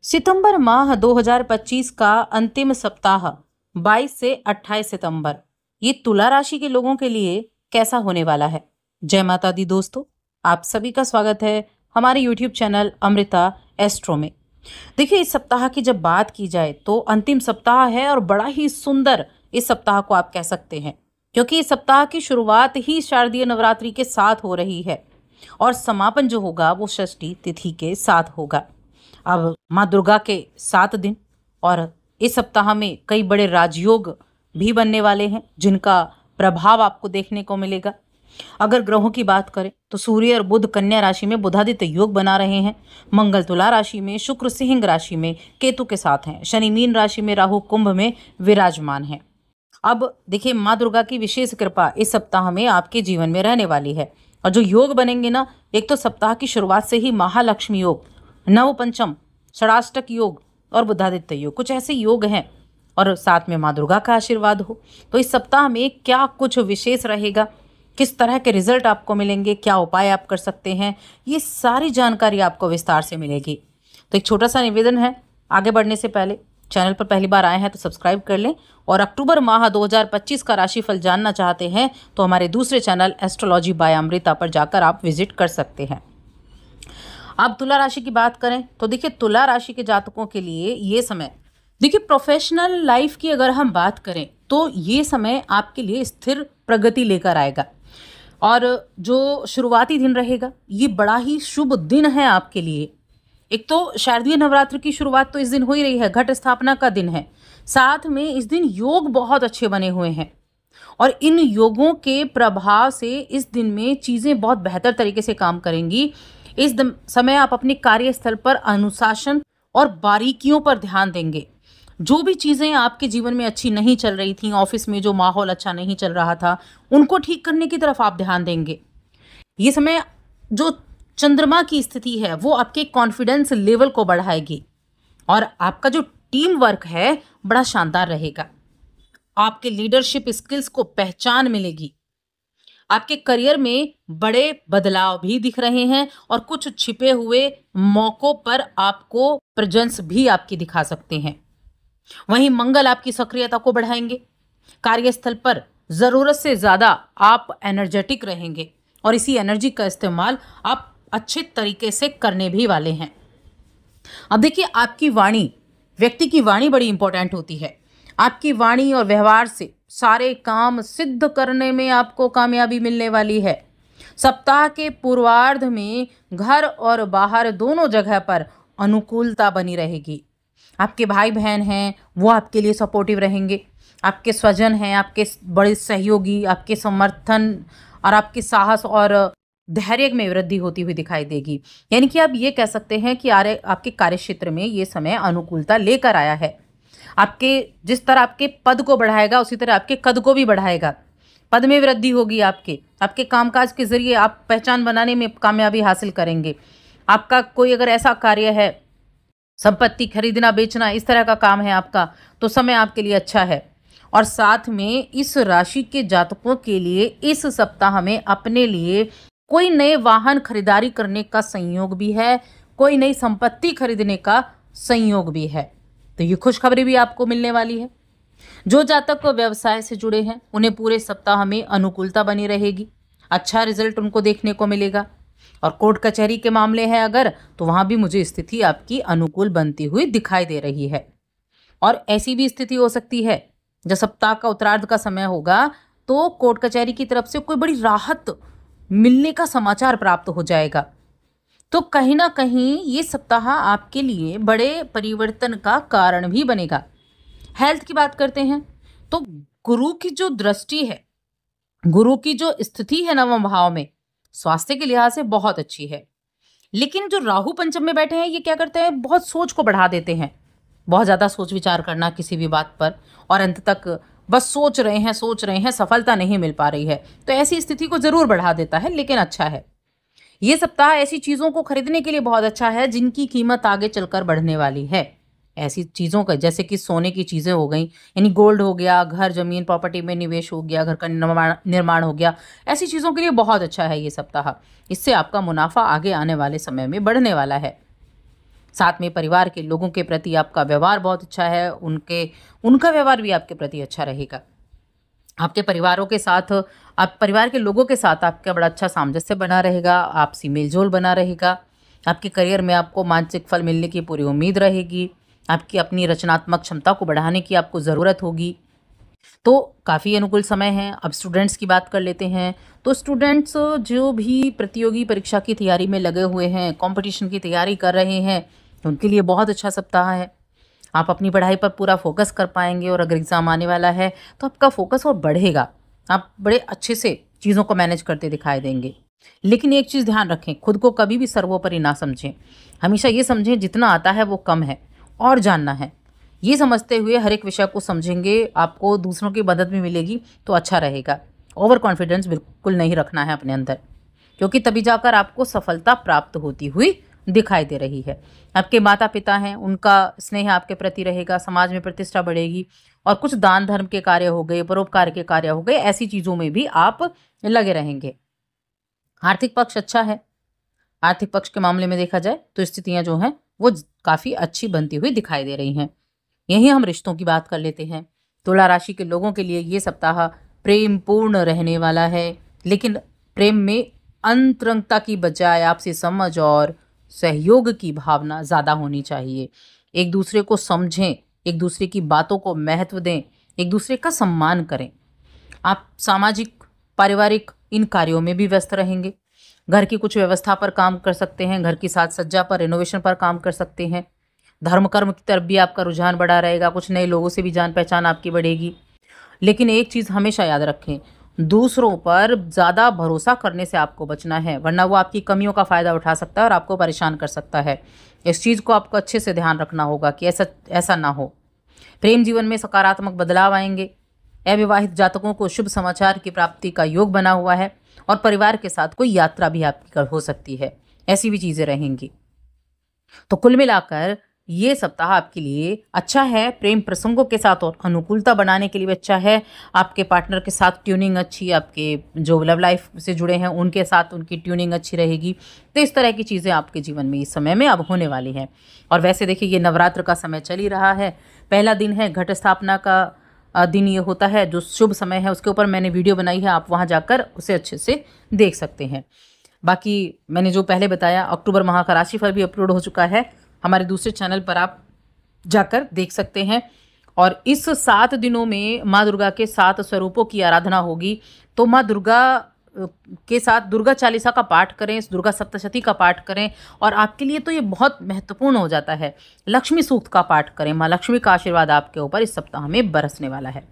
सितंबर माह 2025 का अंतिम सप्ताह 22 से 28 सितंबर ये तुला राशि के लोगों के लिए कैसा होने वाला है। जय माता दी दोस्तों, आप सभी का स्वागत है हमारे YouTube चैनल अमृता एस्ट्रो में। देखिए, इस सप्ताह की जब बात की जाए तो अंतिम सप्ताह है और बड़ा ही सुंदर इस सप्ताह को आप कह सकते हैं, क्योंकि इस सप्ताह की शुरुआत ही शारदीय नवरात्रि के साथ हो रही है और समापन जो होगा वो षष्ठी तिथि के साथ होगा। अब माँ दुर्गा के 7 दिन और इस सप्ताह में कई बड़े राजयोग भी बनने वाले हैं जिनका प्रभाव आपको देखने को मिलेगा। अगर ग्रहों की बात करें तो सूर्य और बुध कन्या राशि में बुधादित्य योग बना रहे हैं, मंगल तुला राशि में, शुक्र सिंह राशि में केतु के साथ हैं, शनि मीन राशि में, राहु कुंभ में विराजमान है। अब देखिए, माँ दुर्गा की विशेष कृपा इस सप्ताह में आपके जीवन में रहने वाली है और जो योग बनेंगे ना, एक तो सप्ताह की शुरुआत से ही महालक्ष्मी योग, नव पंचम, षडाष्टक योग और बुधादित्य योग, कुछ ऐसे योग हैं और साथ में माँ दुर्गा का आशीर्वाद हो। तो इस सप्ताह में क्या कुछ विशेष रहेगा, किस तरह के रिजल्ट आपको मिलेंगे, क्या उपाय आप कर सकते हैं, ये सारी जानकारी आपको विस्तार से मिलेगी। तो एक छोटा सा निवेदन है, आगे बढ़ने से पहले चैनल पर पहली बार आए हैं तो सब्सक्राइब कर लें और अक्टूबर माह 2025 का राशिफल जानना चाहते हैं तो हमारे दूसरे चैनल एस्ट्रोलॉजी बाय अमृता पर जाकर आप विजिट कर सकते हैं। अब तुला राशि की बात करें तो देखिए, तुला राशि के जातकों के लिए ये समय, देखिए प्रोफेशनल लाइफ की अगर हम बात करें तो ये समय आपके लिए स्थिर प्रगति लेकर आएगा और जो शुरुआती दिन रहेगा ये बड़ा ही शुभ दिन है आपके लिए। एक तो शारदीय नवरात्र की शुरुआत तो इस दिन हो ही रही है, घट स्थापना का दिन है, साथ में इस दिन योग बहुत अच्छे बने हुए हैं और इन योगों के प्रभाव से इस दिन में चीज़ें बहुत बेहतर तरीके से काम करेंगी। इस समय आप अपने कार्यस्थल पर अनुशासन और बारीकियों पर ध्यान देंगे। जो भी चीज़ें आपके जीवन में अच्छी नहीं चल रही थी, ऑफिस में जो माहौल अच्छा नहीं चल रहा था, उनको ठीक करने की तरफ आप ध्यान देंगे। ये समय जो चंद्रमा की स्थिति है वो आपके कॉन्फिडेंस लेवल को बढ़ाएगी और आपका जो टीम वर्क है बड़ा शानदार रहेगा। आपके लीडरशिप स्किल्स को पहचान मिलेगी। आपके करियर में बड़े बदलाव भी दिख रहे हैं और कुछ छिपे हुए मौकों पर आपको प्रेजेंस भी आपकी दिखा सकते हैं। वहीं मंगल आपकी सक्रियता को बढ़ाएंगे। कार्यस्थल पर जरूरत से ज्यादा आप एनर्जेटिक रहेंगे और इसी एनर्जी का इस्तेमाल आप अच्छे तरीके से करने भी वाले हैं। अब देखिए, आपकी वाणी, व्यक्ति की वाणी बड़ी इंपॉर्टेंट होती है। आपकी वाणी और व्यवहार से सारे काम सिद्ध करने में आपको कामयाबी मिलने वाली है। सप्ताह के पूर्वार्ध में घर और बाहर दोनों जगह पर अनुकूलता बनी रहेगी। आपके भाई बहन हैं वो आपके लिए सपोर्टिव रहेंगे। आपके स्वजन हैं, आपके बड़े सहयोगी, आपके समर्थन और आपके साहस और धैर्य में वृद्धि होती हुई दिखाई देगी। यानी कि आप ये कह सकते हैं कि आपके कार्यक्षेत्र में ये समय अनुकूलता लेकर आया है। आपके जिस तरह आपके पद को बढ़ाएगा उसी तरह आपके कद को भी बढ़ाएगा। पद में वृद्धि होगी। आपके कामकाज के जरिए आप पहचान बनाने में कामयाबी हासिल करेंगे। आपका कोई अगर ऐसा कार्य है, संपत्ति खरीदना बेचना, इस तरह का काम है आपका, तो समय आपके लिए अच्छा है। और साथ में इस राशि के जातकों के लिए इस सप्ताह में अपने लिए कोई नए वाहन खरीदारी करने का संयोग भी है, कोई नई संपत्ति खरीदने का संयोग भी है। तो ये खुशखबरी भी आपको मिलने वाली है। जो जातक व्यवसाय से जुड़े हैं उन्हें पूरे सप्ताह में अनुकूलता बनी रहेगी। अच्छा रिजल्ट उनको देखने को मिलेगा। और कोर्ट कचहरी के मामले हैं अगर, तो वहां भी मुझे स्थिति आपकी अनुकूल बनती हुई दिखाई दे रही है। और ऐसी भी स्थिति हो सकती है जब सप्ताह का उत्तरार्ध का समय होगा तो कोर्ट कचहरी की तरफ से कोई बड़ी राहत मिलने का समाचार प्राप्त हो जाएगा। तो कहीं ना कहीं ये सप्ताह आपके लिए बड़े परिवर्तन का कारण भी बनेगा। हेल्थ की बात करते हैं तो गुरु की जो दृष्टि है, गुरु की जो स्थिति है नवम भाव में, स्वास्थ्य के लिहाज से बहुत अच्छी है। लेकिन जो राहु पंचम में बैठे हैं ये क्या करते हैं, बहुत सोच को बढ़ा देते हैं। बहुत ज़्यादा सोच विचार करना किसी भी बात पर और अंत तक बस सोच रहे हैं, सफलता नहीं मिल पा रही है। तो ऐसी स्थिति को ज़रूर बढ़ा देता है, लेकिन अच्छा है। ये सप्ताह ऐसी चीज़ों को खरीदने के लिए बहुत अच्छा है जिनकी कीमत आगे चलकर बढ़ने वाली है। ऐसी चीज़ों का जैसे कि सोने की चीज़ें हो गई, यानी गोल्ड हो गया, घर जमीन प्रॉपर्टी में निवेश हो गया, घर का निर्माण हो गया, ऐसी चीज़ों के लिए बहुत अच्छा है ये सप्ताह। इससे आपका मुनाफा आगे आने वाले समय में बढ़ने वाला है। साथ में परिवार के लोगों के प्रति आपका व्यवहार बहुत अच्छा है, उनका व्यवहार भी आपके प्रति अच्छा रहेगा। आपके परिवार के लोगों के साथ आपका बड़ा अच्छा सामंजस्य बना रहेगा, आपसी मेलजोल बना रहेगा। आपके करियर में आपको मानसिक फल मिलने की पूरी उम्मीद रहेगी। आपकी अपनी रचनात्मक क्षमता को बढ़ाने की आपको ज़रूरत होगी। तो काफ़ी अनुकूल समय है। अब स्टूडेंट्स की बात कर लेते हैं। तो स्टूडेंट्स जो भी प्रतियोगी परीक्षा की तैयारी में लगे हुए हैं, कंपटीशन की तैयारी कर रहे हैं, उनके लिए बहुत अच्छा सप्ताह है। आप अपनी पढ़ाई पर पूरा फोकस कर पाएंगे और अगर एग्ज़ाम आने वाला है तो आपका फोकस और बढ़ेगा। आप बड़े अच्छे से चीज़ों को मैनेज करते दिखाई देंगे। लेकिन एक चीज़ ध्यान रखें, खुद को कभी भी सर्वोपरि ना समझें। हमेशा ये समझें जितना आता है वो कम है और जानना है। ये समझते हुए हर एक विषय को समझेंगे, आपको दूसरों की मदद भी मिलेगी तो अच्छा रहेगा। ओवर कॉन्फिडेंस बिल्कुल नहीं रखना है अपने अंदर, क्योंकि तभी जाकर आपको सफलता प्राप्त होती हुई दिखाई दे रही है। आपके माता पिता हैं, उनका स्नेह आपके प्रति रहेगा, समाज में प्रतिष्ठा बढ़ेगी और कुछ दान धर्म के कार्य हो गए, परोपकार के कार्य हो गए, ऐसी चीज़ों में भी आप लगे रहेंगे। आर्थिक पक्ष अच्छा है। आर्थिक पक्ष के मामले में देखा जाए तो स्थितियां जो हैं वो काफ़ी अच्छी बनती हुई दिखाई दे रही हैं। यहीं हम रिश्तों की बात कर लेते हैं। तुला राशि के लोगों के लिए ये सप्ताह प्रेम पूर्ण रहने वाला है, लेकिन प्रेम में अंतरंगता की बजाय आपसी समझ और सहयोग की भावना ज़्यादा होनी चाहिए। एक दूसरे को समझें, एक दूसरे की बातों को महत्व दें, एक दूसरे का सम्मान करें। आप सामाजिक, पारिवारिक इन कार्यों में भी व्यस्त रहेंगे। घर की कुछ व्यवस्था पर काम कर सकते हैं, घर की साज सज्जा पर, रिनोवेशन पर काम कर सकते हैं। धर्म कर्म की तरफ भी आपका रुझान बढ़ा रहेगा, कुछ नए लोगों से भी जान पहचान आपकी बढ़ेगी। लेकिन एक चीज़ हमेशा याद रखें, दूसरों पर ज़्यादा भरोसा करने से आपको बचना है, वरना वो आपकी कमियों का फ़ायदा उठा सकता है और आपको परेशान कर सकता है। इस चीज़ को आपको अच्छे से ध्यान रखना होगा कि ऐसा ना हो। प्रेम जीवन में सकारात्मक बदलाव आएंगे। अविवाहित जातकों को शुभ समाचार की प्राप्ति का योग बना हुआ है और परिवार के साथ कोई यात्रा भी आपकी हो सकती है, ऐसी भी चीज़ें रहेंगी। तो कुल मिलाकर ये सप्ताह आपके लिए अच्छा है। प्रेम प्रसंगों के साथ और अनुकूलता बनाने के लिए अच्छा है। आपके पार्टनर के साथ ट्यूनिंग अच्छी, आपके जो लव लाइफ से जुड़े हैं उनके साथ उनकी ट्यूनिंग अच्छी रहेगी। तो इस तरह की चीज़ें आपके जीवन में इस समय में अब होने वाली हैं। और वैसे देखिए, ये नवरात्र का समय चल ही रहा है। पहला दिन है घट स्थापना का दिन ये होता है, जो शुभ समय है उसके ऊपर मैंने वीडियो बनाई है, आप वहाँ जाकर उसे अच्छे से देख सकते हैं। बाकी मैंने जो पहले बताया, अक्टूबर माह का राशिफल भी अपलोड हो चुका है, हमारे दूसरे चैनल पर आप जाकर देख सकते हैं। और इस 7 दिनों में माँ दुर्गा के 7 स्वरूपों की आराधना होगी। तो माँ दुर्गा के साथ दुर्गा चालीसा का पाठ करें, दुर्गा सप्तशती का पाठ करें, और आपके लिए तो ये बहुत महत्वपूर्ण हो जाता है। लक्ष्मी सूक्त का पाठ करें, माँ लक्ष्मी का आशीर्वाद आपके ऊपर इस सप्ताह में बरसने वाला है।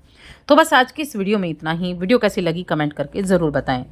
तो बस आज की इस वीडियो में इतना ही। वीडियो कैसी लगी कमेंट करके ज़रूर बताएं।